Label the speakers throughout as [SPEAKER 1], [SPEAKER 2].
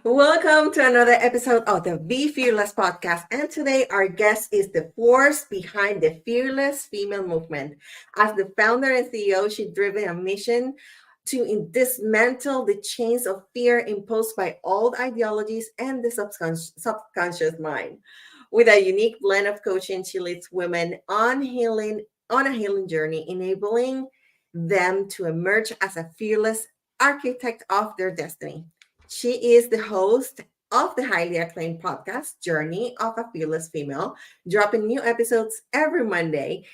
[SPEAKER 1] Welcome to another episode of the Be Fearless podcast. And today, our guest is the force behind the Fearless Female movement. As the founder and CEO, she's driven a mission to dismantle the chains of fear imposed by old ideologies and the subconscious mind. With a unique blend of coaching, she leads women on a healing journey, enabling them to emerge as a fearless architect of their destiny. She is the host of the highly acclaimed podcast, Journey of a Fearless Female, dropping new episodes every Monday,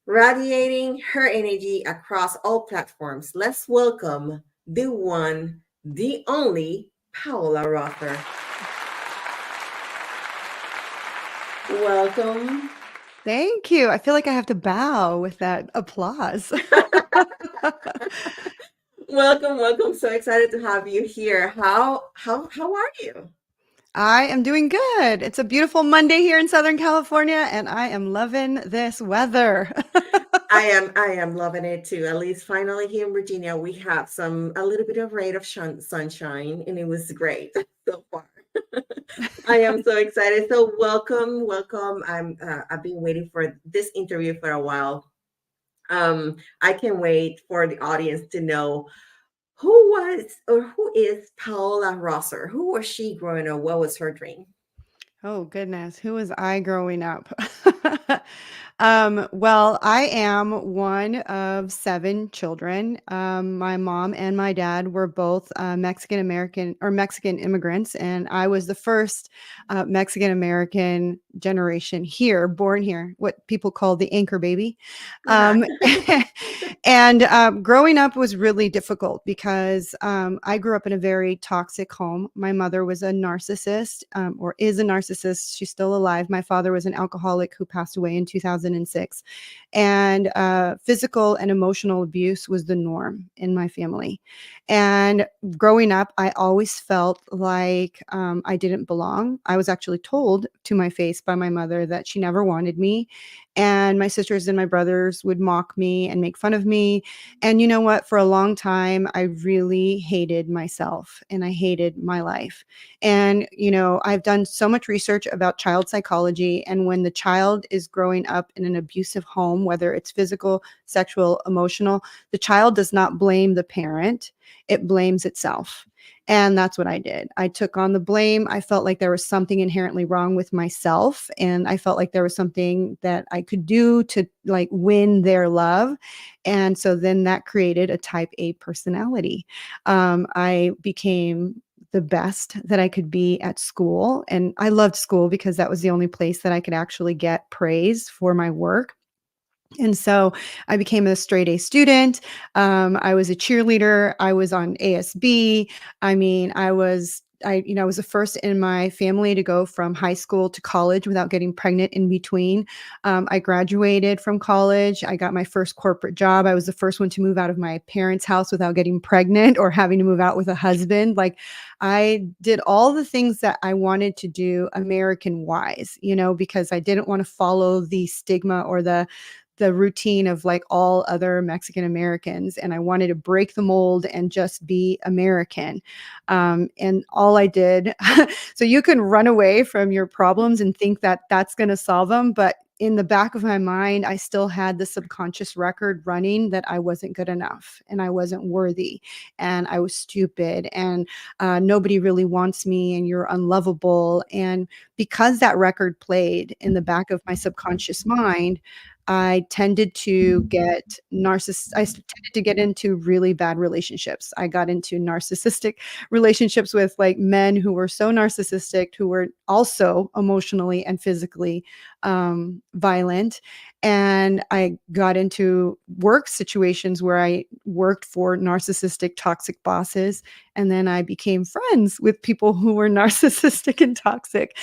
[SPEAKER 1] radiating her energy across all platforms. Let's welcome the one, the only Paola Rother. Welcome.
[SPEAKER 2] Thank you. I feel like I have to bow with that applause.
[SPEAKER 1] Welcome. So excited to have you here. How are you?
[SPEAKER 2] I am doing good. It's a beautiful Monday here in Southern California, and I am loving this weather.
[SPEAKER 1] I am loving it too. At least finally here in Virginia, we have a little bit of ray of sunshine, and it was great so far. I am so excited. So welcome. I've been waiting for this interview for a while. I can wait for the audience to know who is Paola Rosser. Who was she growing up? What was her dream?
[SPEAKER 2] Oh, goodness. Who was I growing up? Well, I am one of 7 children. My mom and my dad were both Mexican American or Mexican immigrants, and I was the first Mexican American generation here, born here, what people call the anchor baby.
[SPEAKER 1] Uh-huh.
[SPEAKER 2] Um, and growing up was really difficult because I grew up in a very toxic home. My mother was a narcissist, or is a narcissist. She's still alive. My father was an alcoholic who passed away in 2006. And physical and emotional abuse was the norm in my family. And growing up, I always felt like I didn't belong. I was actually told to my face by my mother that she never wanted me. And my sisters and my brothers would mock me and make fun of me. And you know what? For a long time, I really hated myself and I hated my life. And, I've done so much research about child psychology. And when the child is growing up in an abusive home, whether it's physical, sexual, emotional, the child does not blame the parent, it blames itself. And that's what I did. I took on the blame. I felt like there was something inherently wrong with myself. And I felt like there was something that I could do to like win their love. And so then that created a type A personality. I became the best that I could be at school. And I loved school because that was the only place that I could actually get praise for my work. And so I became a straight A student. I was a cheerleader. I was on ASB. I mean, I was the first in my family to go from high school to college without getting pregnant in between. I graduated from college. I got my first corporate job. I was the first one to move out of my parents' house without getting pregnant or having to move out with a husband. Like I did all the things that I wanted to do American wise, because I didn't want to follow the stigma or the routine of like all other Mexican Americans. And I wanted to break the mold and just be American. And all I did, so you can run away from your problems and think that that's going to solve them. But in the back of my mind, I still had the subconscious record running that I wasn't good enough and I wasn't worthy and I was stupid and nobody really wants me and you're unlovable. And because that record played in the back of my subconscious mind, I tended to get I tended to get into really bad relationships. I got into narcissistic relationships with like men who were so narcissistic, who were also emotionally and physically violent. And I got into work situations where I worked for narcissistic, toxic bosses. And then I became friends with people who were narcissistic and toxic.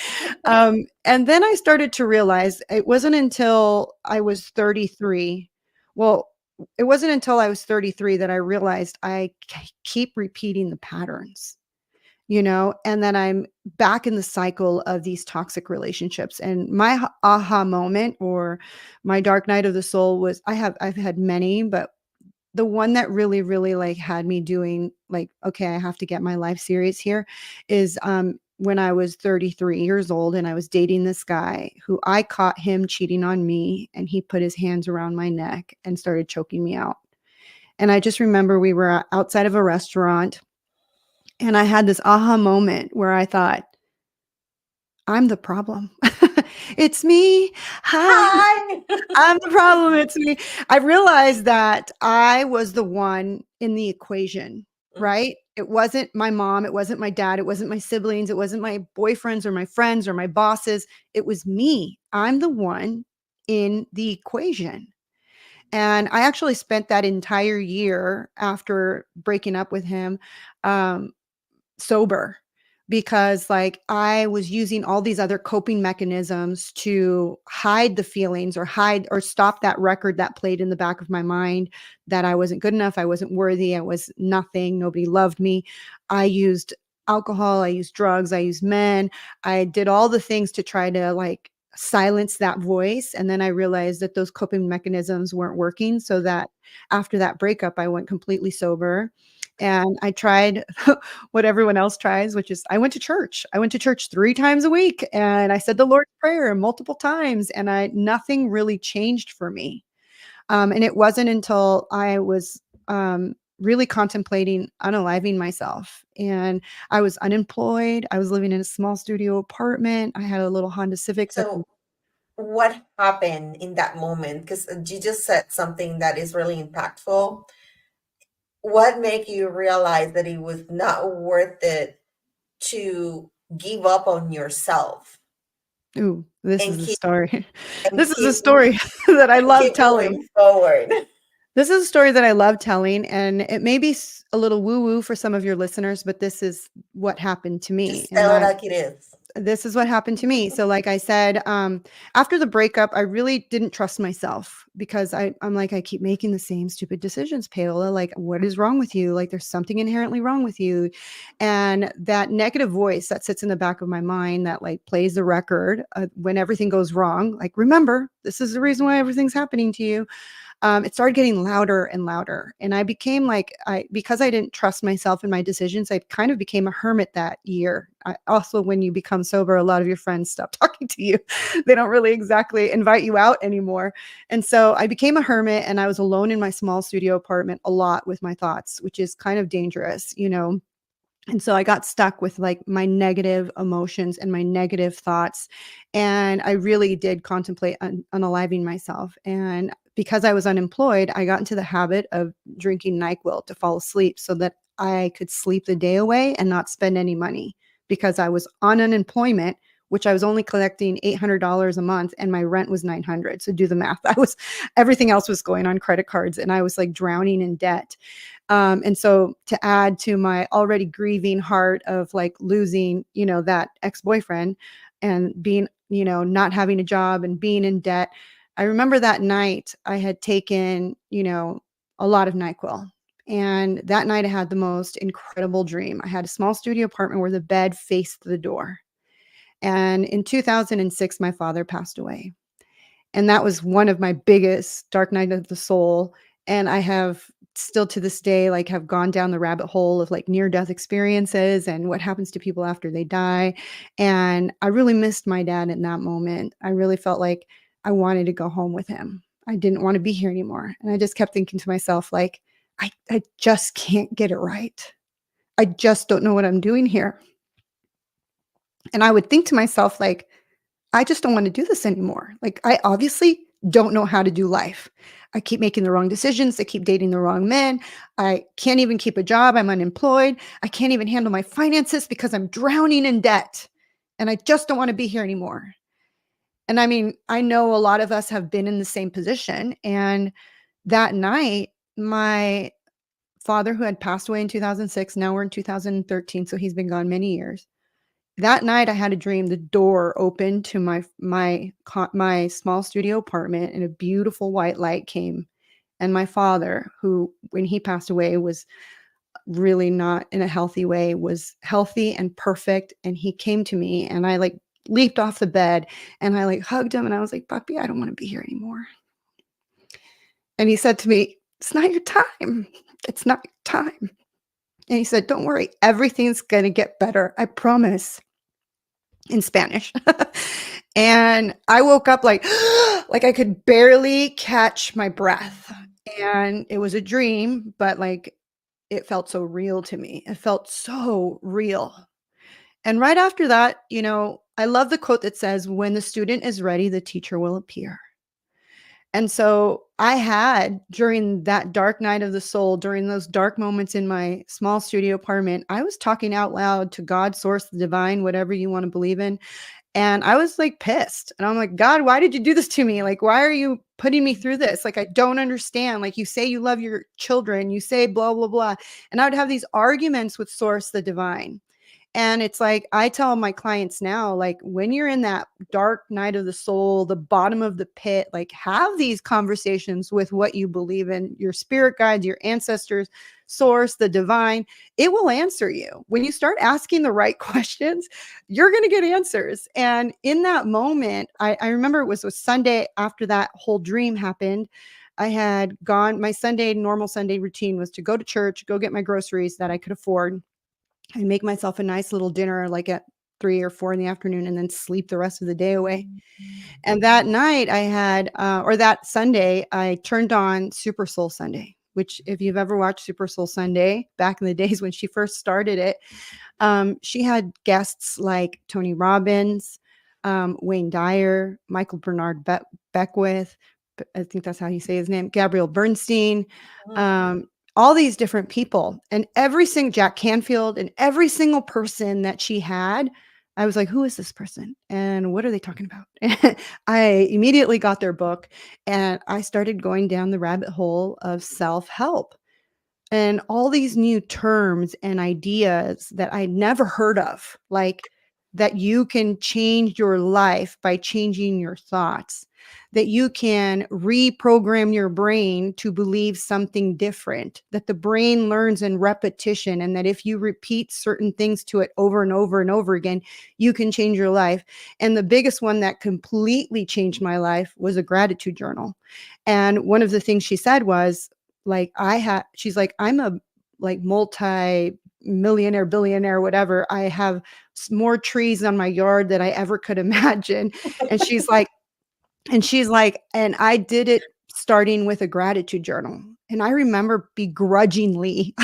[SPEAKER 2] And then I started to realize it wasn't until I was 33. Well, it wasn't until I was 33 that I realized I keep repeating the patterns, and then I'm back in the cycle of these toxic relationships. And my aha moment or my dark night of the soul was I've had many, but the one that really, really like had me doing like, okay, I have to get my life serious here is when I was 33 years old and I was dating this guy who I caught him cheating on me, and he put his hands around my neck and started choking me out. And I just remember we were outside of a restaurant, and I had this aha moment where I thought, I'm the problem. It's me. Hi.
[SPEAKER 1] Hi.
[SPEAKER 2] I'm the problem. It's me. I realized that I was the one in the equation, right? It wasn't my mom. It wasn't my dad. It wasn't my siblings. It wasn't my boyfriends or my friends or my bosses. It was me. I'm the one in the equation. And I actually spent that entire year after breaking up with him, um, sober, because like I was using all these other coping mechanisms to hide the feelings or hide or stop that record that played in the back of my mind that I wasn't good enough, I wasn't worthy, I was nothing, nobody loved me. I used alcohol, I used drugs, I used men. I did all the things to try to like silence that voice, and then I realized that those coping mechanisms weren't working, so that after that breakup I went completely sober. And I tried what everyone else tries, which is I went to church. I went to church 3 times a week, and I said the Lord's Prayer multiple times, and nothing really changed for me. And it wasn't until I was, really contemplating unaliving myself, and I was unemployed. I was living in a small studio apartment. I had a little Honda Civic that
[SPEAKER 1] So, what happened in that moment? Because you just said something that is really impactful. What made you realize that it was not worth it to give up on yourself
[SPEAKER 2] ooh, this is
[SPEAKER 1] and
[SPEAKER 2] a
[SPEAKER 1] keep
[SPEAKER 2] story.
[SPEAKER 1] and
[SPEAKER 2] This is a
[SPEAKER 1] keep
[SPEAKER 2] story that I love
[SPEAKER 1] keep
[SPEAKER 2] telling.
[SPEAKER 1] moving forward?
[SPEAKER 2] This is a story that I love telling, and it may be a little woo woo for some of your listeners, but this is what happened to me.
[SPEAKER 1] Just
[SPEAKER 2] And
[SPEAKER 1] tell it like it is.
[SPEAKER 2] this is what happened to me. So, like I said, after the breakup, I really didn't trust myself because I'm like, I keep making the same stupid decisions, Paola. Like, what is wrong with you? Like, there's something inherently wrong with you. And that negative voice that sits in the back of my mind that like plays the record when everything goes wrong, like, remember, this is the reason why everything's happening to you. It started getting louder and louder. And I became like, because I didn't trust myself in my decisions, I kind of became a hermit that year. Also, when you become sober, a lot of your friends stop talking to you. They don't really exactly invite you out anymore. And so I became a hermit, and I was alone in my small studio apartment a lot with my thoughts, which is kind of dangerous, you know. And so I got stuck with like my negative emotions and my negative thoughts. And I really did contemplate unaliving myself. And because I was unemployed, I got into the habit of drinking NyQuil to fall asleep so that I could sleep the day away and not spend any money because I was on unemployment, which I was only collecting $800 a month and my rent was 900. So do the math. Everything else was going on credit cards, and I was like drowning in debt. And so to add to my already grieving heart of like losing, you know, that ex-boyfriend and being, you know, not having a job and being in debt, I remember that night I had taken, you know, a lot of NyQuil. And that night I had the most incredible dream. I had a small studio apartment where the bed faced the door. And in 2006, my father passed away. And that was one of my biggest dark night of the soul. And I have still to this day, like, have gone down the rabbit hole of like near death experiences and what happens to people after they die. And I really missed my dad in that moment. I really felt like I wanted to go home with him. I didn't want to be here anymore. And I just kept thinking to myself, like, I just can't get it right. I just don't know what I'm doing here. And I would think to myself, like, I just don't want to do this anymore. Like, I obviously don't know how to do life. I keep making the wrong decisions. I keep dating the wrong men. I can't even keep a job. I'm unemployed. I can't even handle my finances because I'm drowning in debt. And I just don't want to be here anymore. And I mean, I know a lot of us have been in the same position. And that night, my father, who had passed away in 2006, now we're in 2013, so he's been gone many years. That night I had a dream. The door opened to my small studio apartment, and a beautiful white light came. And my father, who when he passed away was really not in a healthy way, was healthy and perfect. And he came to me, and I like leaped off the bed and I like hugged him, and I was like, "Puppy, I don't want to be here anymore." And he said to me, It's not your time. It's not your time. And he said, don't worry, everything's going to get better. I promise, in Spanish. And I woke up like I could barely catch my breath. And it was a dream, but like it felt so real to me. It felt so real. And right after that, I love the quote that says, when the student is ready, the teacher will appear. And so I had, during that dark night of the soul, during those dark moments in my small studio apartment, I was talking out loud to God, source, the divine, whatever you want to believe in. And I was like pissed. And I'm like, God, why did you do this to me? Like, why are you putting me through this? Like, I don't understand. Like, you say you love your children, you say blah, blah, blah. And I would have these arguments with source, the divine. And it's like, I tell my clients now, like, when you're in that dark night of the soul, the bottom of the pit, like, have these conversations with what you believe in, your spirit guides, your ancestors, source, the divine. It will answer you. When you start asking the right questions, you're going to get answers. And in that moment, I remember it was a Sunday after that whole dream happened. I had gone, my normal Sunday routine was to go to church, go get my groceries that I could afford, and make myself a nice little dinner like at 3 or 4 in the afternoon, and then sleep the rest of the day away. And that night I had, or that Sunday, I turned on Super Soul Sunday, which if you've ever watched Super Soul Sunday back in the days when she first started it, she had guests like Tony Robbins, Wayne Dyer, Michael Bernard Beckwith, I think that's how you say his name, Gabrielle Bernstein, all these different people, and every single Jack Canfield, and every single person that she had, I was like, who is this person? And what are they talking about? And I immediately got their book, and I started going down the rabbit hole of self-help and all these new terms and ideas that I never heard of, like that you can change your life by changing your thoughts, that you can reprogram your brain to believe something different, that the brain learns in repetition, and that if you repeat certain things to it over and over and over again, you can change your life. And the biggest one that completely changed my life was a gratitude journal. And one of the things she said was, like, she's like, I'm a like multi-millionaire, billionaire, whatever. I have more trees on my yard than I ever could imagine. And and I did it starting with a gratitude journal. And I remember begrudgingly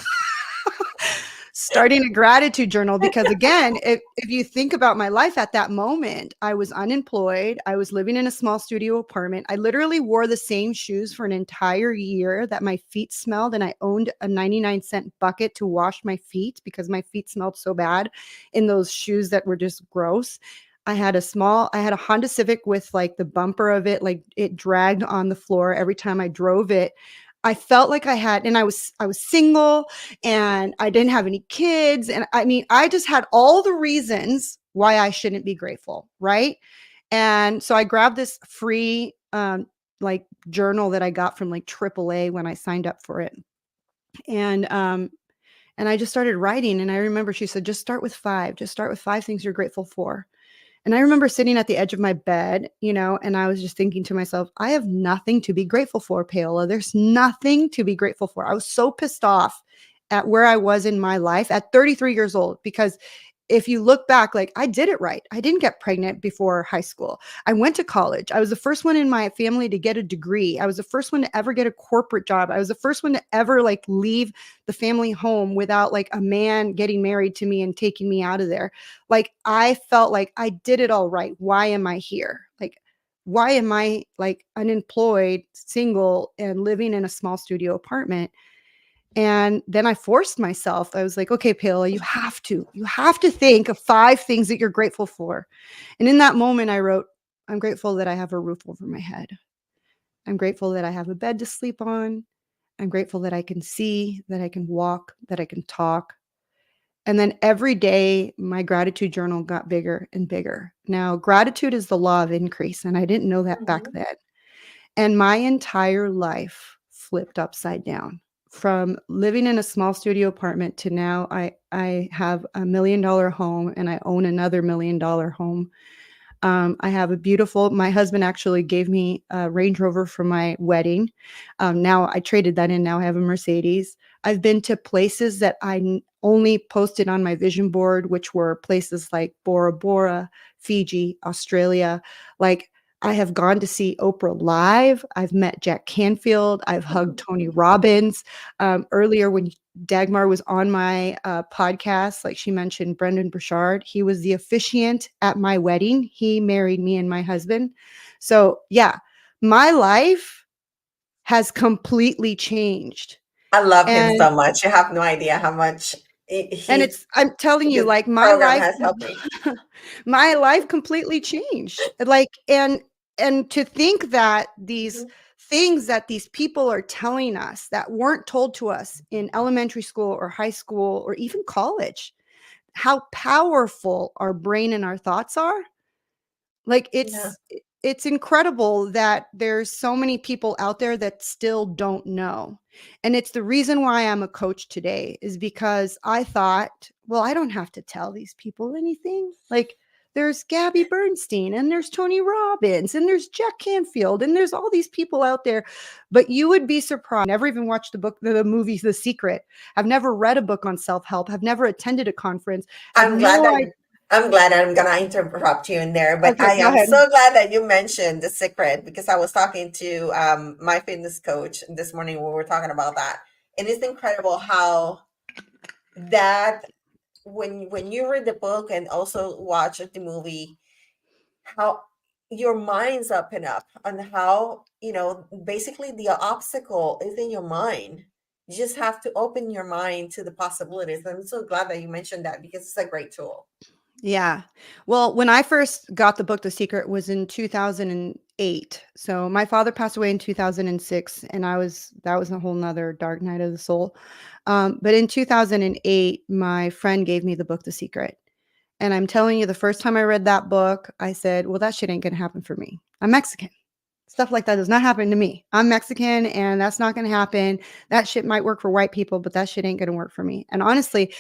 [SPEAKER 2] starting a gratitude journal because, again, if you think about my life at that moment, I was unemployed. I was living in a small studio apartment. I literally wore the same shoes for an entire year that my feet smelled, and I owned a 99-cent bucket to wash my feet because my feet smelled so bad in those shoes that were just gross. I had a Honda Civic with like the bumper of it, like it dragged on the floor every time I drove it. I felt like and I was single, and I didn't have any kids. And I mean, I just had all the reasons why I shouldn't be grateful. Right. And so I grabbed this free, like journal that I got from like AAA when I signed up for it. And I just started writing. And I remember she said, just start with 5, things you're grateful for. And I remember sitting at the edge of my bed, and I was just thinking to myself, I have nothing to be grateful for, Paola. There's nothing to be grateful for. I was so pissed off at where I was in my life at 33 years old, because if you look back, like, I did it right. I didn't get pregnant before high school. I went to college. I was the first one in my family to get a degree. I was the first one to ever get a corporate job. I was the first one to ever like leave the family home without like a man getting married to me and taking me out of there. Like, I felt like I did it all right. Why am I here? Like, why am I like unemployed, single, and living in a small studio apartment? And then I forced myself. I was like, okay, Paola, you have to think of 5 things that you're grateful for. And in that moment, I wrote, I'm grateful that I have a roof over my head. I'm grateful that I have a bed to sleep on. I'm grateful that I can see, that I can walk, that I can talk. And then every day, my gratitude journal got bigger and bigger. Now, gratitude is the law of increase, and I didn't know that back then. And my entire life flipped upside down. From living in a small studio apartment to now I have $1 million home, and I own another $1 million home. I have a beautiful, my husband actually gave me a Range Rover for my wedding. Now I traded that in. Now I have a Mercedes. I've been to places that only posted on my vision board, which were places like Bora Bora, Fiji, Australia. Like, I have gone to see Oprah live. I've met Jack Canfield. I've hugged Tony Robbins. Earlier, when Dagmar was on my podcast, like she mentioned Brendan Burchard, he was the officiant at my wedding. He married me and my husband. So yeah, my life has completely changed.
[SPEAKER 1] I love him
[SPEAKER 2] And
[SPEAKER 1] so much. You have no idea how much his
[SPEAKER 2] I'm telling you,
[SPEAKER 1] his
[SPEAKER 2] like, my
[SPEAKER 1] program
[SPEAKER 2] life
[SPEAKER 1] has helped me.
[SPEAKER 2] my life completely changed. Like, and to think that these
[SPEAKER 1] Mhm.
[SPEAKER 2] things that these people are telling us that weren't told to us in elementary school or high school or even college, how powerful our brain and our thoughts are. Like,
[SPEAKER 1] Yeah.
[SPEAKER 2] it's incredible that there's so many people out there that still don't know. And it's the reason why I'm a coach today, is because I thought, well, I don't have to tell these people anything. Like, there's Gabby Bernstein and there's Tony Robbins and there's Jack Canfield and there's all these people out there. But you would be surprised. Never even watched the movie The Secret. I've never read a book on self-help. I've never attended a conference. Have
[SPEAKER 1] I'm glad
[SPEAKER 2] no
[SPEAKER 1] that
[SPEAKER 2] idea.
[SPEAKER 1] I'm glad I'm gonna interrupt you in there, but
[SPEAKER 2] Okay,
[SPEAKER 1] I
[SPEAKER 2] go
[SPEAKER 1] am
[SPEAKER 2] ahead.
[SPEAKER 1] so glad that you mentioned the secret because I was talking to my fitness coach this morning when we were talking about that. And it's incredible how that when you read the book and also watch the movie, how your mind's up and up on how, basically the obstacle is in your mind. You just have to open your mind to the possibilities. I'm so glad that you mentioned that because it's a great tool.
[SPEAKER 2] Yeah. Well, when I first got the book, The Secret, was in 2008. So my father passed away in 2006, and that was a whole nother dark night of the soul. But in 2008, my friend gave me the book, The Secret. And I'm telling you, the first time I read that book, I said, well, that shit ain't going to happen for me. I'm Mexican. Stuff like that does not happen to me. I'm Mexican and that's not going to happen. That shit might work for white people, but that shit ain't going to work for me. And honestly,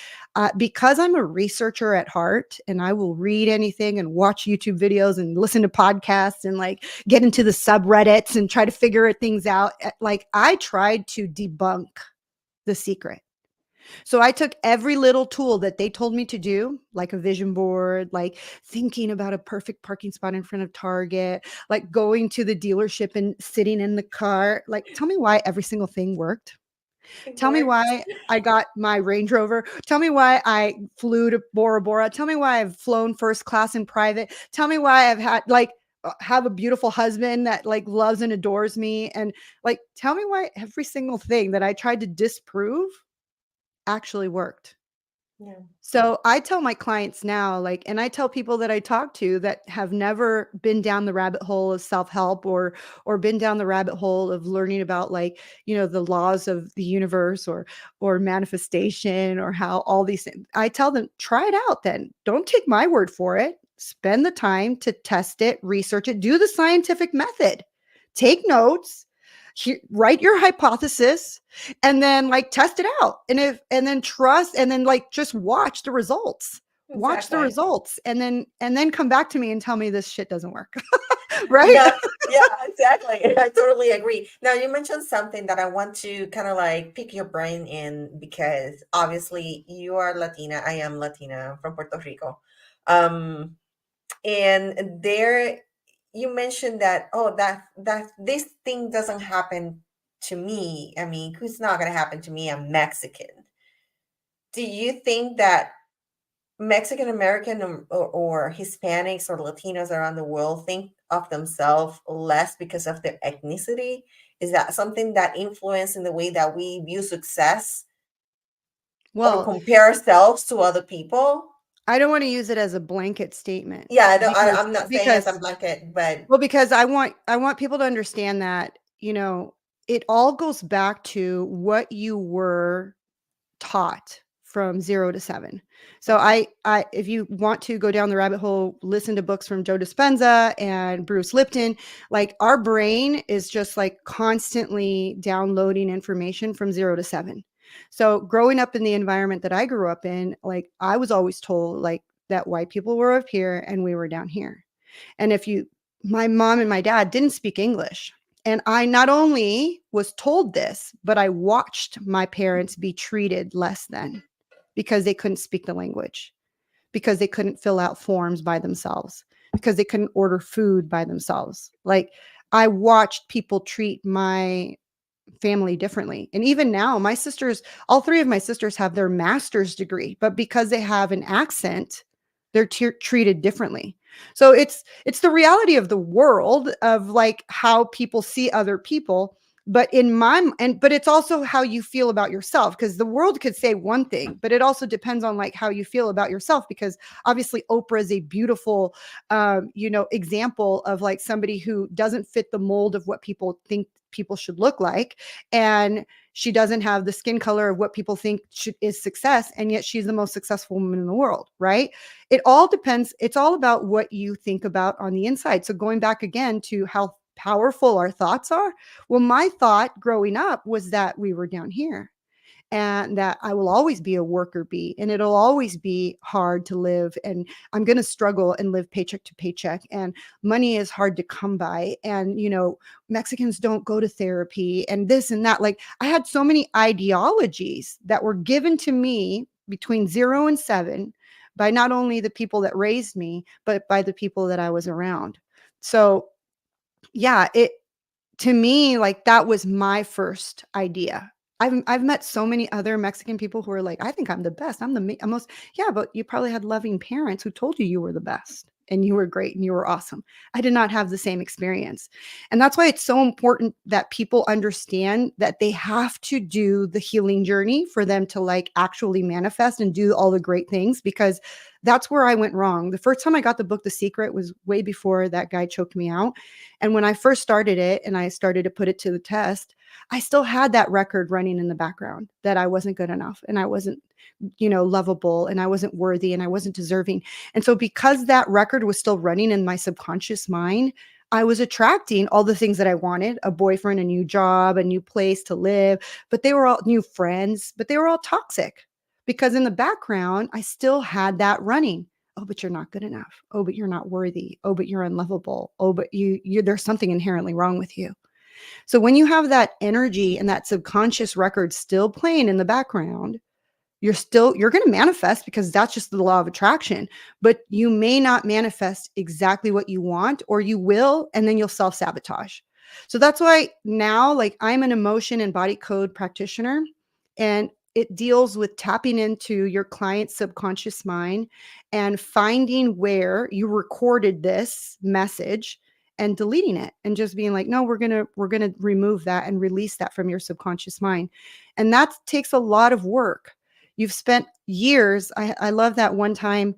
[SPEAKER 2] because I'm a researcher at heart and I will read anything and watch YouTube videos and listen to podcasts and like get into the subreddits and try to figure things out, like I tried to debunk The Secret. So I took every little tool that they told me to do, like a vision board, like thinking about a perfect parking spot in front of Target, like going to the dealership and sitting in the car. Like, tell me why every single thing worked.
[SPEAKER 1] It
[SPEAKER 2] Tell me
[SPEAKER 1] works.
[SPEAKER 2] why I got my Range Rover. Tell me why I flew to Bora Bora. Tell me why I've flown first class in private. Tell me why I've had like have a beautiful husband that like loves and adores me. And like, tell me why every single thing that I tried to disprove actually worked.
[SPEAKER 1] Yeah.
[SPEAKER 2] So I tell my clients now, like, and I tell people that I talk to that have never been down the rabbit hole of self-help or been down the rabbit hole of learning about like, the laws of the universe or manifestation or how all these things. I tell them, try it out then. Don't take my word for it. Spend the time to test it, research it, do the scientific method. Take notes, write your hypothesis, and then like test it out, and then trust, and then like just watch the
[SPEAKER 1] Exactly.
[SPEAKER 2] results, and then come back to me and tell me this shit doesn't work. Right.
[SPEAKER 1] Now, yeah, exactly. I totally agree. Now, you mentioned something that I want to kind of like pick your brain in because obviously you are Latina. I am Latina. I'm from Puerto Rico. Um, and there you mentioned that, oh, that this thing doesn't happen to me. I mean, who's not going to happen to me? I'm Mexican. Do you think that Mexican American or Hispanics or Latinos around the world think of themselves less because of their ethnicity? Is that something that influences in the way that we view success or
[SPEAKER 2] Well,
[SPEAKER 1] compare ourselves to other people?
[SPEAKER 2] I don't want to use it as a blanket statement
[SPEAKER 1] Yeah,
[SPEAKER 2] because
[SPEAKER 1] I'm not saying as a
[SPEAKER 2] because
[SPEAKER 1] blanket, but
[SPEAKER 2] well, because I want people to understand that, it all goes back to what you were taught from 0 to 7. So
[SPEAKER 1] okay,
[SPEAKER 2] I if you want to go down the rabbit hole, listen to books from Joe Dispenza and Bruce Lipton. Like, our brain is just like constantly downloading information from 0 to 7. So growing up in the environment that I grew up in, like I was always told like that white people were up here and we were down here. And my mom and my dad didn't speak English. And I not only was told this, but I watched my parents be treated less than because they couldn't speak the language, because they couldn't fill out forms by themselves, because they couldn't order food by themselves. Like, I watched people treat my family differently. And even now, my sisters, all three of my sisters have their master's degree, but because they have an accent, they're treated differently. So it's the reality of the world of like how people see other people. But but it's also how you feel about yourself, because the world could say one thing, but it also depends on like how you feel about yourself. Because obviously Oprah is a beautiful example of like somebody who doesn't fit the mold of what people think people should look like, and she doesn't have the skin color of what people think is success, and yet she's the most successful woman in the world, right? It all depends. It's all about what you think about on the inside. So going back again to how powerful our thoughts are, well, my thought growing up was that we were down here, and that I will always be a worker bee, and it'll always be hard to live, and I'm going to struggle and live paycheck to paycheck, and money is hard to come by, and Mexicans don't go to therapy, and this and that. Like, I had so many ideologies that were given to me between 0 and 7 by not only the people that raised me, but by the people that I was around. So yeah, it to me, like, that was my first idea. I've met so many other Mexican people who are like, I think I'm the best. I'm the most. Yeah, but you probably had loving parents who told you were the best and you were great and you were awesome. I did not have the same experience. And that's why it's so important that people understand that they have to do the healing journey for them to like actually manifest and do all the great things, because that's where I went wrong. The first time I got the book The Secret was way before that guy choked me out. And when I first started it and I started to put it to the test, I still had that record running in the background that I wasn't good enough, and I wasn't, lovable, and I wasn't worthy, and I wasn't deserving. And so because that record was still running in my subconscious mind, I was attracting all the things that I wanted: a boyfriend, a new job, a new place to live, but they were all new friends, but they were all toxic, because in the background, I still had that running. Oh, but you're not good enough. Oh, but you're not worthy. Oh, but you're unlovable. Oh, but you there's something inherently wrong with you. So when you have that energy and that subconscious record still playing in the background, you're going to manifest, because that's just the law of attraction. But you may not manifest exactly what you want, or you will, and then you'll self-sabotage. So that's why now, like, I'm an emotion and body code practitioner, and it deals with tapping into your client's subconscious mind and finding where you recorded this message and deleting it, and just being like, no, we're going to remove that and release that from your subconscious mind. And that takes a lot of work. You've spent years. I love that one time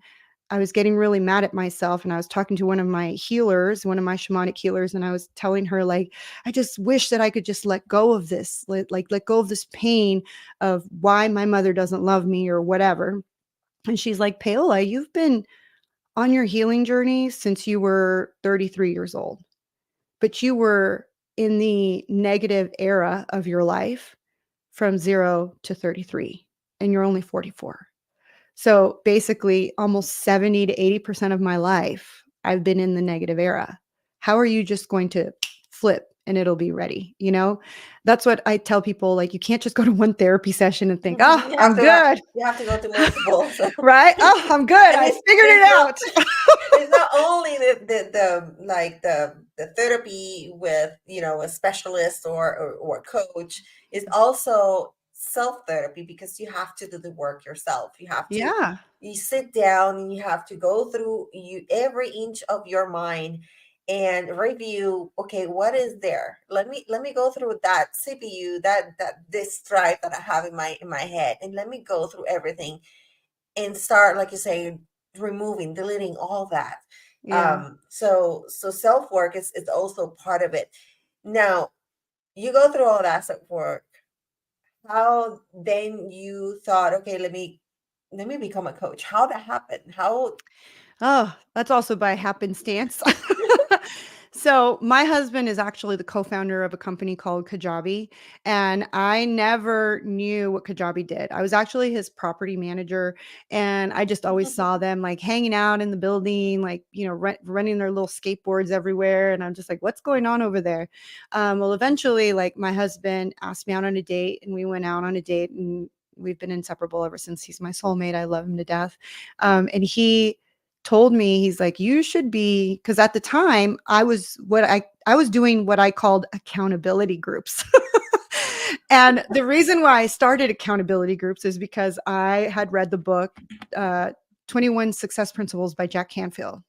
[SPEAKER 2] I was getting really mad at myself, and I was talking to one of my healers, one of my shamanic healers, and I was telling her, like, I just wish that I could just let go of this, let go of this pain of why my mother doesn't love me or whatever. And she's like, Paola, you've been on your healing journey since you were 33 years old, but you were in the negative era of your life from 0 to 33, and you're only 44. So basically, almost 70 to 80% of my life, I've been in the negative era. How are you just going to flip and it'll be ready? That's what I tell people. Like, you can't just go to one therapy session and think, oh, I'm good.
[SPEAKER 1] You have to go to multiple. So.
[SPEAKER 2] Right? Oh, I'm good. I figured it out.
[SPEAKER 1] It's not only the therapy with a specialist or coach. It's also self therapy, because you have to do the work yourself. You have to you sit down and you have to go through every inch of your mind and review. Okay, what is there? Let me go through that CPU, that this drive that I have in my head, and let me go through everything and start, like you say, removing, deleting all that. So self work is also part of it. Now, you go through all that self work. How then you thought, okay, let me become a coach? How that happened? How?
[SPEAKER 2] Oh, that's also by happenstance. So my husband is actually the co-founder of a company called Kajabi, and I never knew what Kajabi did. I was actually his property manager, and I just always saw them like hanging out in the building, like, running their little skateboards everywhere. And I'm just like, what's going on over there? Well, eventually, like, my husband asked me out on a date, and we went out on a date, and we've been inseparable ever since. He's my soulmate. I love him to death. And he told me, he's like, you should be, because at the time I was doing what I called accountability groups. And the reason why I started accountability groups is because I had read the book, uh, 21 Success Principles by Jack Canfield.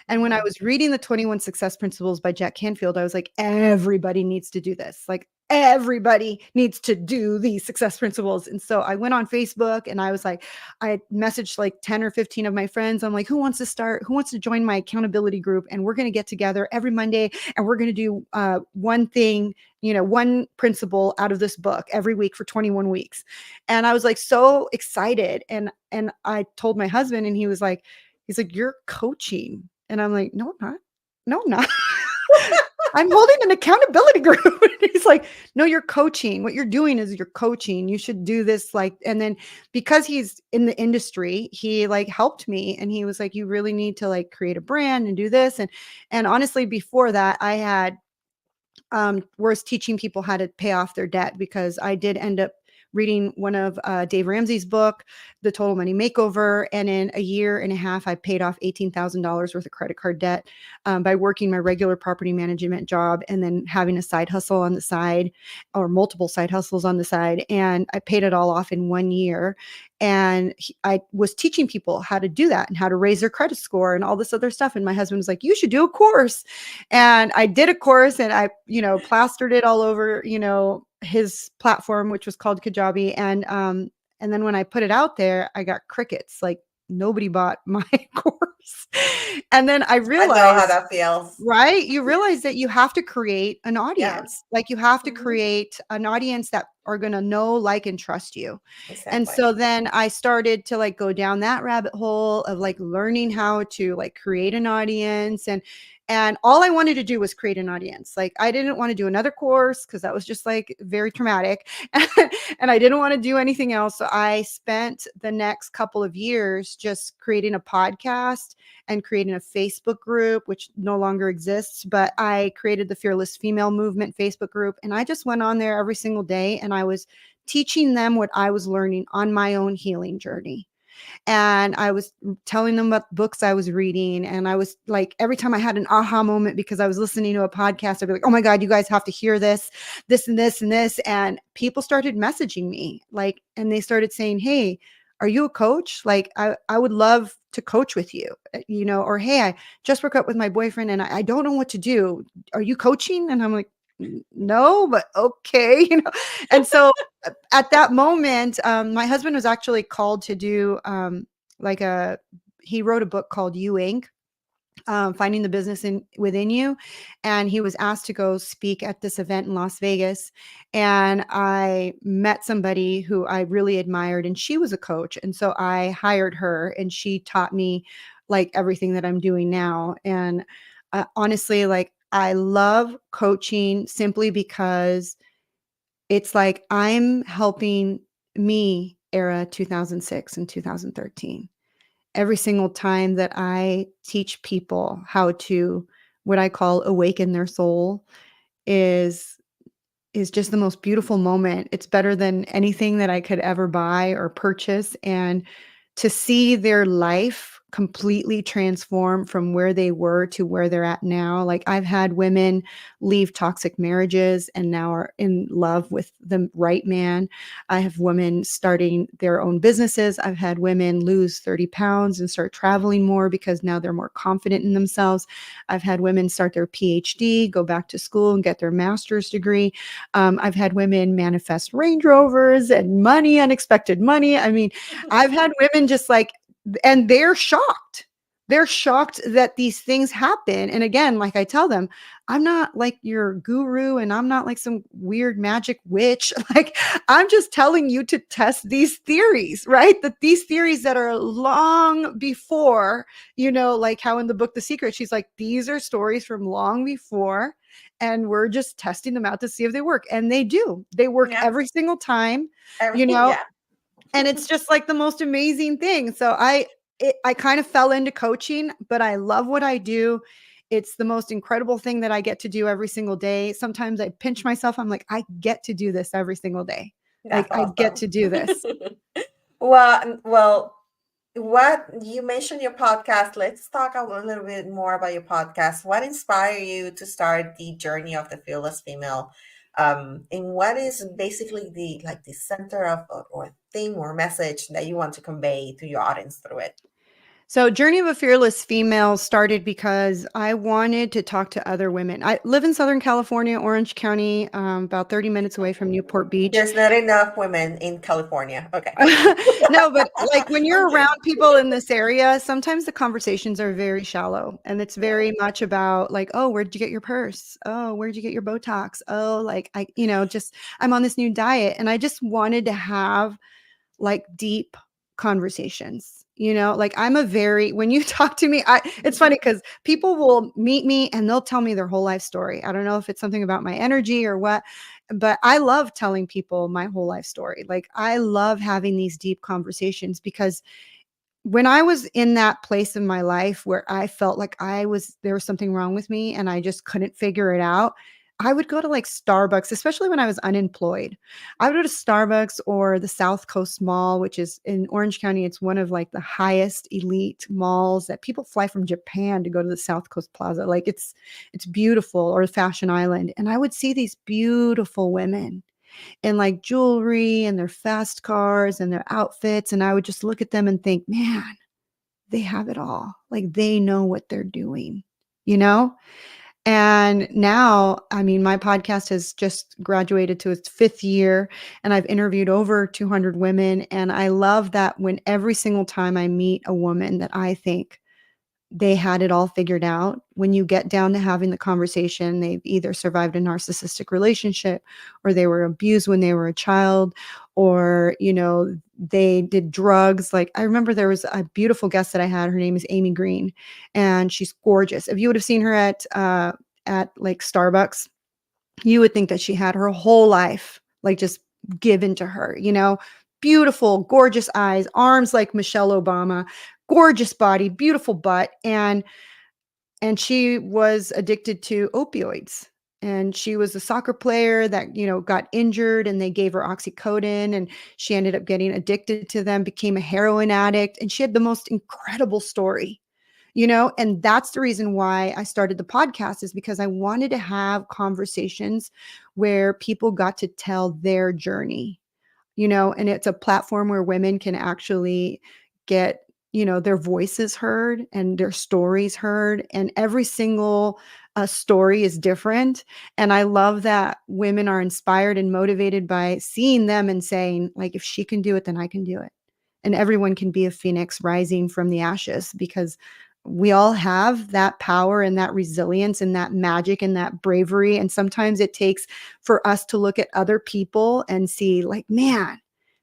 [SPEAKER 2] And when I was reading the 21 Success Principles by Jack Canfield, I was like, everybody needs to do this. Like, everybody needs to do these success principles. And so I went on Facebook, and I was like, I messaged like 10 or 15 of my friends. I'm like, who wants to join my accountability group? And we're going to get together every Monday, and we're going to do one thing, one principle out of this book every week for 21 weeks. And I was like, so excited. And I told my husband, and he's like, you're coaching. And I'm like, no, I'm not. No, I'm not. I'm holding an accountability group. He's like, no, you're coaching. What you're doing is you're coaching. You should do this. Like, and then because he's in the industry, he like helped me, and he was like, you really need to like create a brand and do this. And honestly, before that, I had was teaching people how to pay off their debt, because I did end up reading one of Dave Ramsey's book, The Total Money Makeover. And in a year and a half, I paid off $18,000 worth of credit card debt by working my regular property management job and then having a side hustle on the side, or multiple side hustles on the side. And I paid it all off in 1 year. And I was teaching people how to do that and how to raise their credit score and all this other stuff. And my husband was like, you should do a course. And I did a course, and I, plastered it all over, his platform, which was called Kajabi. And then when I put it out there, I got crickets. Like, nobody bought my course. And then I
[SPEAKER 1] I know how
[SPEAKER 2] realized,
[SPEAKER 1] that feels.
[SPEAKER 2] right? You realize that you have to create an
[SPEAKER 1] Yeah.
[SPEAKER 2] audience. Like, you have to
[SPEAKER 1] Mhm.
[SPEAKER 2] create an audience that are going to know, like, and trust you. And
[SPEAKER 1] Exactly.
[SPEAKER 2] so then I started to like go down that rabbit hole of like learning how to like create an audience. And all I wanted to do was create an audience. Like, I didn't want to do another course, because that was just like very traumatic. And I didn't want to do anything else. So I spent the next couple of years just creating a podcast and creating a Facebook group, which no longer exists. But I created the Fearless Female Movement Facebook group. And I just went on there every single day, and I was teaching them what I was learning on my own healing journey. And I was telling them about books I was reading. And I was like, every time I had an aha moment because I was listening to a podcast, I'd be like, oh my God, you guys have to hear this, this and this and this. And people started messaging me, like, and they started saying, hey, are you a coach? Like, I would love to coach with you, or, hey, I just broke up with my boyfriend and I don't know what to do. Are you coaching? And I'm like, no, but okay. And so at that moment, my husband was actually called to do like he wrote a book called You Inc., Finding the Business Within You. And he was asked to go speak at this event in Las Vegas. And I met somebody who I really admired, and she was a coach. And so I hired her, and she taught me like everything that I'm doing now. And honestly, like, I love coaching simply because it's like I'm helping me era 2006 and 2013. Every single time that I teach people how to, what I call, awaken their soul, is just the most beautiful moment. It's better than anything that I could ever buy or purchase. And to see their life completely transform from where they were to where they're at now. Like, I've had women leave toxic marriages and now are in love with the right man. I have women starting their own businesses. I've had women lose 30 pounds and start traveling more because now they're more confident in themselves. I've had women start their PhD, go back to school and get their master's degree. I've had women manifest Range Rovers and money, unexpected money. I mean, I've had women just like, and they're shocked. they're shocked that these things happen. And again, like I tell them, I'm not like your guru and I'm not like some weird magic witch. Like, I'm just telling you to test these theories, right? That these theories that are long before, like how in the book The Secret, she's like, these are stories from long before, and we're just testing them out to see if they work. And they do. They work
[SPEAKER 1] Yeah.
[SPEAKER 2] every single time, you
[SPEAKER 1] Everything.
[SPEAKER 2] know,
[SPEAKER 1] Yeah.
[SPEAKER 2] and it's just like the most amazing thing. So I kind of fell into coaching, but I love what I do. It's the most incredible thing that I get to do every single day. Sometimes I pinch myself. I'm like, I get to do this every single day. Like,
[SPEAKER 1] That's
[SPEAKER 2] I get
[SPEAKER 1] awesome.
[SPEAKER 2] to do this.
[SPEAKER 1] Well, what you mentioned your podcast. Let's talk a little bit more about your podcast. What inspired you to start the journey of the fearless female? And what is basically the center of or theme or message that you want to convey to your audience through it?
[SPEAKER 2] So, Journey of a Fearless Female started because I wanted to talk to other women. I live in Southern California, Orange County, about 30 minutes away from Newport Beach.
[SPEAKER 1] There's not enough women in California. Okay.
[SPEAKER 2] No, but like when
[SPEAKER 1] I'm
[SPEAKER 2] you're around
[SPEAKER 1] kidding.
[SPEAKER 2] people in this area, sometimes the conversations are very shallow, and it's
[SPEAKER 1] Yeah.
[SPEAKER 2] very much about like, oh, where'd you get your purse? Oh, where'd you get your Botox? Oh, like just I'm on this new diet. And I just wanted to have like deep conversations. Like I'm a very, when you talk to me, it's funny because people will meet me and they'll tell me their whole life story. I don't know if it's something about my energy or what, but I love telling people my whole life story. Like I love having these deep conversations because when I was in that place in my life where I felt like there was something wrong with me and I just couldn't figure it out, I would go to like Starbucks, especially when I was unemployed. I would go to Starbucks or the South Coast Mall, which is in Orange County. It's one of like the highest elite malls that people fly from Japan to go to the South Coast Plaza. Like it's beautiful, or Fashion Island. And I would see these beautiful women and like jewelry and their fast cars and their outfits. And I would just look at them and think, man, they have it all. Like they know what they're doing, you know? And now, I mean, my podcast has just graduated to its fifth year, and I've interviewed over 200 women. And I love that when every single time I meet a woman that I think they had it all figured out. When you get down to having the conversation, they've either survived a narcissistic relationship, or they were abused when they were a child, or, they did drugs. Like I remember there was a beautiful guest that I had. Her name is Amy Green, and she's gorgeous. If you would have seen her at like Starbucks, you would think that she had her whole life like just given to her, beautiful, gorgeous eyes, arms like Michelle Obama, gorgeous body, beautiful butt. And she was addicted to opioids. And she was a soccer player that, got injured, and they gave her oxycodone, and she ended up getting addicted to them, became a heroin addict. And she had the most incredible story, and that's the reason why I started the podcast, is because I wanted to have conversations where people got to tell their journey, and it's a platform where women can actually get, their voices heard and their stories heard. And every single story is different. And I love that women are inspired and motivated by seeing them and saying, like, if she can do it, then I can do it. And everyone can be a phoenix rising from the ashes, because we all have that power and that resilience and that magic and that bravery. And sometimes it takes for us to look at other people and see, like, man,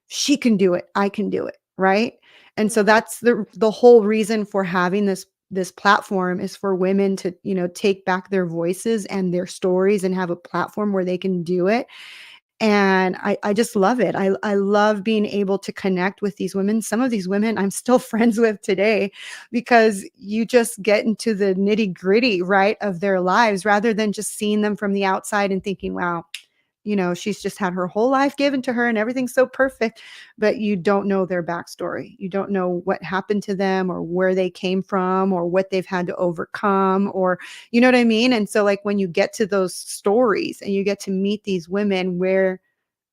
[SPEAKER 2] she can do it, I can do it, right? And so
[SPEAKER 1] Mhm.
[SPEAKER 2] that's the whole reason for having this platform, is for women to, take back their voices and their stories and have a platform where they can do it. And I just love it. I love being able to connect with these women. Some of these women I'm still friends with today, because you just get into the nitty gritty, right, of their lives, rather than just seeing them from the outside and thinking, wow, she's just had her whole life given to her and everything's so perfect. But you don't know their backstory. You don't know what happened to them, or where they came from, or what they've had to overcome, or, you know what I mean? And so, like, when you get to those stories and you get to meet these women where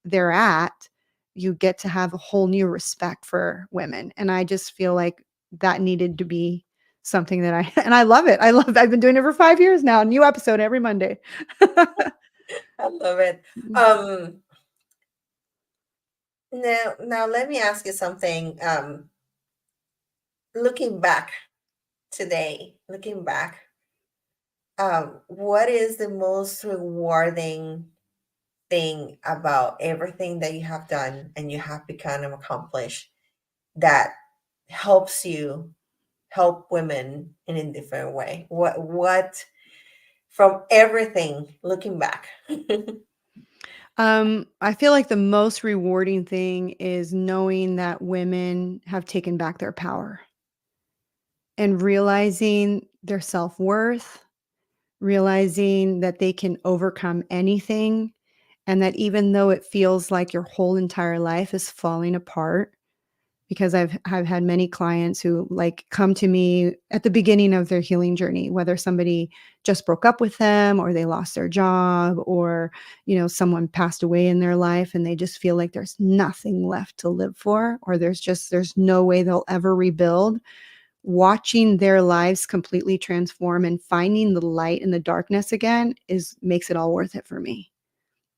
[SPEAKER 2] they're at, you get to have a whole new respect for women. And I just feel like that needed to be something that and I love it. I've been doing it for 5 years now. New episode every Monday.
[SPEAKER 1] I love it.
[SPEAKER 2] Mm.
[SPEAKER 1] Um, now let me ask you something. Looking back today, looking back, what is the most rewarding thing about everything that you have done and you have become accomplished that helps you help women in a different way? What from everything looking back?
[SPEAKER 2] I feel like the most rewarding thing is knowing that women have taken back their power and realizing their self-worth, realizing that they can overcome anything, and that even though it feels like your whole entire life is falling apart, because I've had many clients who like come to me at the beginning of their healing journey, whether somebody just broke up with them or they lost their job, or someone passed away in their life and they just feel like there's nothing left to live for, or there's no way they'll ever rebuild. Watching their lives completely transform and finding the light in the darkness again makes it all worth it for me,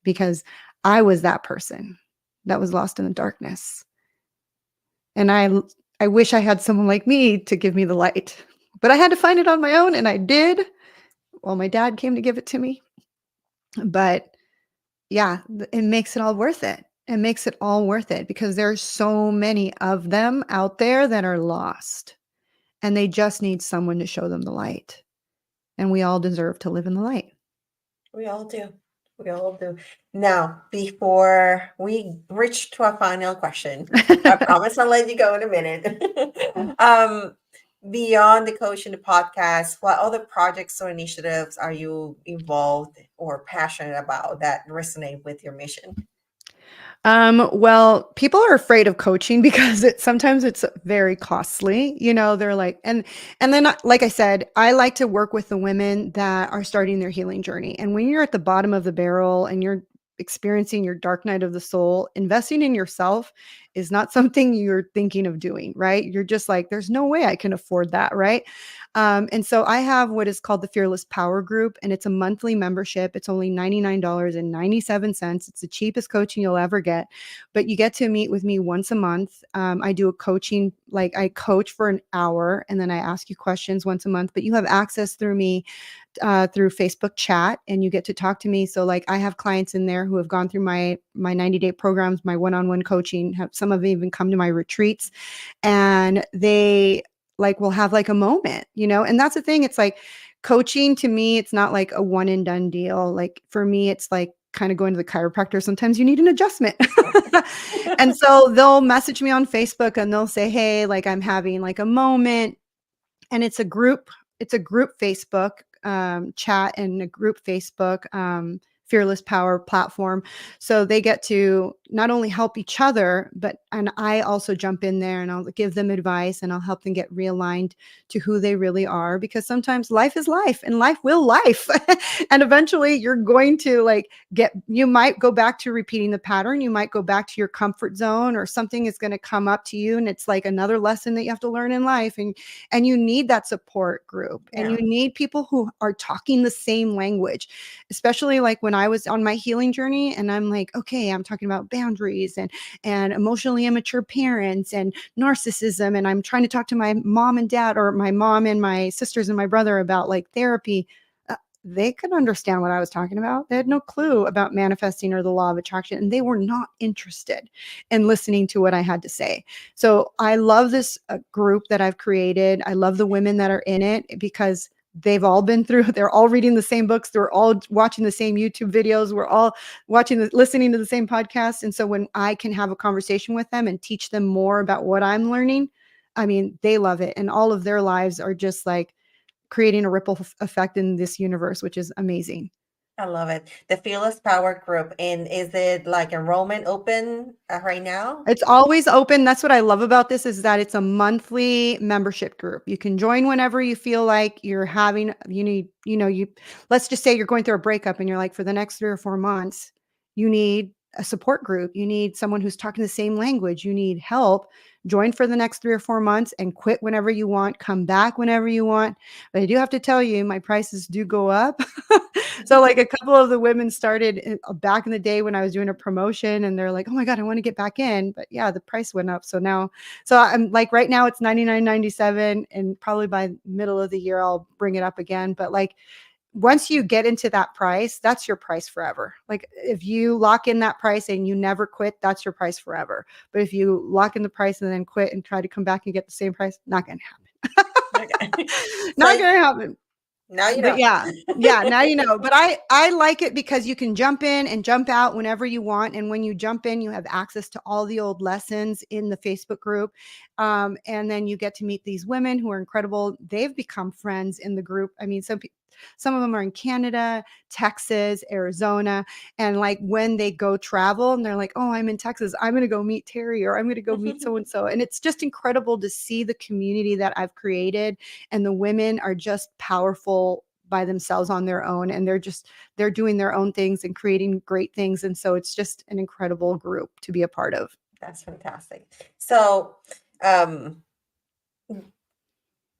[SPEAKER 2] because I was that person that was lost in the darkness. And I wish I had someone like me to give me the light, but I had to find it on my own, and I did. Well, my dad came to give it to me. But yeah, it makes it all worth it. It makes it all worth it because there's so many of them out there that are lost, and they just need someone to show them the light. And we all deserve to live in the light.
[SPEAKER 1] We all do. We all do. Now, before we reach to our final question, I promise I'll let you go in a minute. Beyond the coach and the podcast, what other projects or initiatives are you involved or passionate about that resonate with your mission?
[SPEAKER 2] Well, people are afraid of coaching because sometimes it's very costly. They're like, and then, like I said, I like to work with the women that are starting their healing journey. And when you're at the bottom of the barrel and you're experiencing your dark night of the soul, investing in yourself is not something you're thinking of doing, right? You're just like, there's no way I can afford that, right? And so I have what is called the Fearless Power Group, and it's a monthly membership. It's only $99.97. It's the cheapest coaching you'll ever get, but you get to meet with me once a month. I do a coaching, like I coach for an hour, and then I ask you questions once a month, but you have access through me through Facebook chat, and you get to talk to me. So like I have clients in there who have gone through my 90-day programs, my one-on-one coaching. Some of them even come to my retreats, and they like will have like a moment, and that's the thing. It's like coaching to me, it's not like a one and done deal. Like for me, it's like kind of going to the chiropractor. Sometimes you need an adjustment. And so they'll message me on Facebook and they'll say, hey, like I'm having like a moment. And it's a group Facebook chat and a group Facebook Fearless Power platform. So they get to not only help each other, and I also jump in there and I'll give them advice and I'll help them get realigned to who they really are, because sometimes life is life and life will life. And eventually you're going to you might go back to repeating the pattern. You might go back to your comfort zone, or something is going to come up to you. And it's like another lesson that you have to learn in life. And you need that support group, and you need people who are talking the same language, especially like when I was on my healing journey and I'm like, okay, I'm talking about boundaries and emotionally immature parents and narcissism. And I'm trying to talk to my mom and dad, or my mom and my sisters and my brother about like therapy. They could understand what I was talking about. They had no clue about manifesting or the law of attraction, and they were not interested in listening to what I had to say. So I love this group that I've created. I love the women that are in it because they're all reading the same books. They're all watching the same YouTube videos. We're all listening to the same podcast. And so when I can have a conversation with them and teach them more about what I'm learning, I mean, they love it. And all of their lives are just like creating a ripple effect in this universe, which is amazing.
[SPEAKER 1] I love it. The Fearless Power Group. And is it like enrollment open right now?
[SPEAKER 2] It's always open. That's what I love about this, is that it's a monthly membership group. You can join whenever you feel like let's just say you're going through a breakup and you're like, for the next 3 or 4 months, you need a support group. You need someone who's talking the same language. You need help. Join for the next 3 or 4 months and quit whenever you want. Come back whenever you want. But I do have to tell you, my prices do go up. So like a couple of the women started back in the day when I was doing a promotion, and they're like, oh my God, I want to get back in. But yeah, the price went up. So now, so I'm like, right now it's $99.97, and probably by middle of the year, I'll bring it up again. But like, once you get into that price, that's your price forever. Like if you lock in that price and you never quit, that's your price forever. But if you lock in the price and then quit and try to come back and get the same price, not going to happen.
[SPEAKER 1] Okay.
[SPEAKER 2] Not
[SPEAKER 1] So
[SPEAKER 2] going to happen.
[SPEAKER 1] now you
[SPEAKER 2] But
[SPEAKER 1] know.
[SPEAKER 2] yeah, now you know. But I like it because you can jump in and jump out whenever you want, and when you jump in, you have access to all the old lessons in the Facebook group, and then you get to meet these women who are incredible. They've become friends in the group. I mean, some of them are in Canada, Texas, Arizona, and like when they go travel and they're like, oh, I'm in Texas, I'm going to go meet Terry, or I'm going to go meet so and so. And it's just incredible to see the community that I've created, and the women are just powerful by themselves on their own, and they're doing their own things and creating great things. And so it's just an incredible group to be a part of.
[SPEAKER 1] That's fantastic. So, um,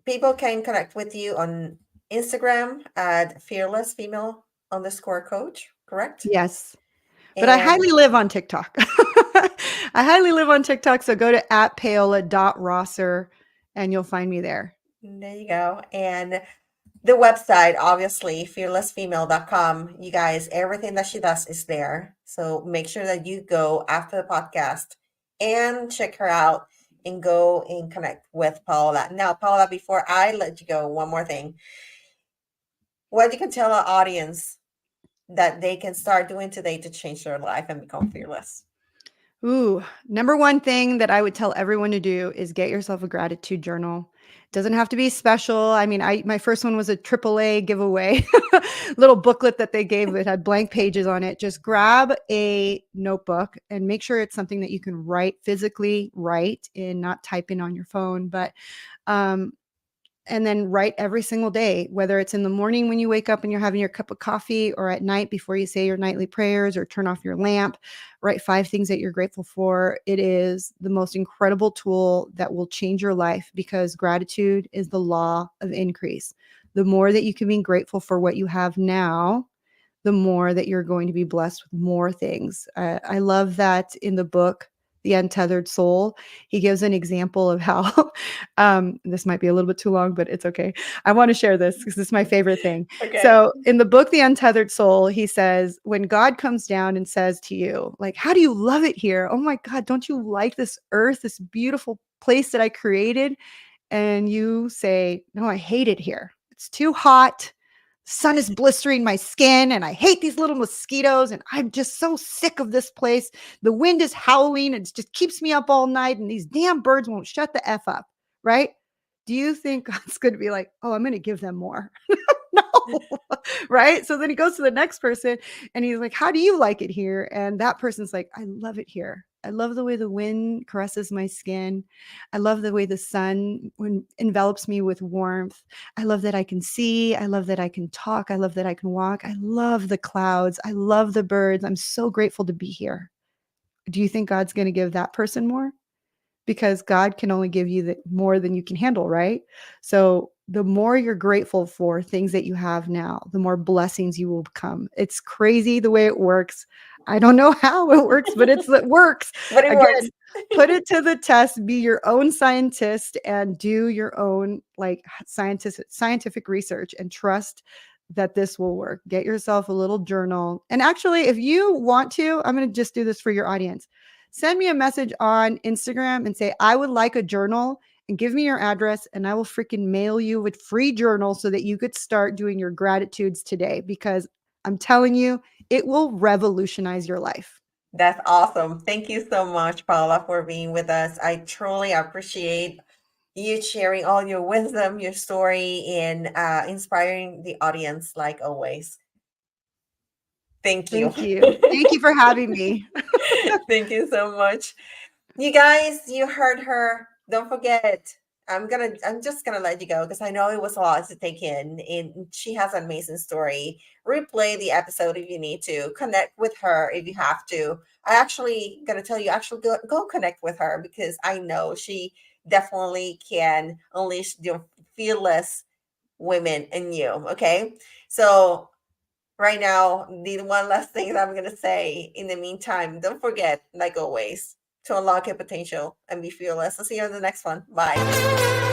[SPEAKER 1] people can connect with you on Instagram at fearlessfemale_coach, correct?
[SPEAKER 2] Yes. But I
[SPEAKER 1] And
[SPEAKER 2] highly live on TikTok. I highly live on TikTok. So go to @paola.rosser and you'll find me there.
[SPEAKER 1] there you go. And the website, obviously, fearlessfemale.com. You guys, everything that she does is there. So make sure that you go after the podcast and check her out and go and connect with Paola. Now, Paola, before I let you go, one more thing. What you can tell our audience that they can start doing today to change their life and become fearless?
[SPEAKER 2] Ooh, number one thing that I would tell everyone to do is get yourself a gratitude journal. Doesn't have to be special. I mean, my first one was a AAA giveaway, little booklet that they gave. It had blank pages on it. Just grab a notebook and make sure it's something that you can physically write and not type in on your phone. But um, and then write every single day, whether it's in the morning when you wake up and you're having your cup of coffee, or at night before you say your nightly prayers or turn off your lamp. Write 5 things that you're grateful for. It is the most incredible tool that will change your life, because gratitude is the law of increase. The more that you can be grateful for what you have now, the more that you're going to be blessed with more things. I love that in the book, The Untethered Soul, he gives an example of how, this might be a little bit too long, but it's okay. I want to share this because this is my favorite thing.
[SPEAKER 1] Okay.
[SPEAKER 2] So in the book, The Untethered Soul, he says, when God comes down and says to you, like, how do you love it here? Oh my God, don't you like this earth, this beautiful place that I created? And you say, no, I hate it here. It's too hot. Sun is blistering my skin, and I hate these little mosquitoes, and I'm just so sick of this place. The wind is howling and it just keeps me up all night, and these damn birds won't shut the F up, right? Do you think God's going to be like, oh, I'm going to give them more? No, right? So then he goes to the next person and he's like, how do you like it here? And that person's like, I love it here. I love the way the wind caresses my skin. I love the way the sun envelops me with warmth. I love that I can see. I love that I can talk. I love that I can walk. I love the clouds. I love the birds. I'm so grateful to be here. Do you think God's going to give that person more? Because God can only give you more than you can handle, right? So the more you're grateful for things that you have now, the more blessings you will become. It's crazy the way it works. I don't know how it works, but it works.
[SPEAKER 1] But it works.
[SPEAKER 2] Again, put it to the test, be your own scientist and do your own like scientific research, and trust that this will work. Get yourself a little journal. And actually, if you want to, I'm going to just do this for your audience. Send me a message on Instagram and say, I would like a journal, and give me your address, and I will freaking mail you with free journal so that you could start doing your gratitudes today, because I'm telling you, it will revolutionize your life.
[SPEAKER 1] That's awesome. Thank you so much, Paula, for being with us. I truly appreciate you sharing all your wisdom, your story, and inspiring the audience like always. Thank you.
[SPEAKER 2] Thank you. Thank you for having me.
[SPEAKER 1] Thank you so much. You guys, you heard her. Don't forget. I'm just gonna let you go because I know it was a lot to take in, and she has an amazing story. Replay the episode if you need to. Connect with her if you have to. I actually gonna tell you, actually go connect with her, because I know she definitely can unleash the fearless women in you. Okay. So right now, the one last thing that I'm going to say in the meantime, don't forget, like always, to unlock your potential and be fearless. I'll see you on the next one. Bye.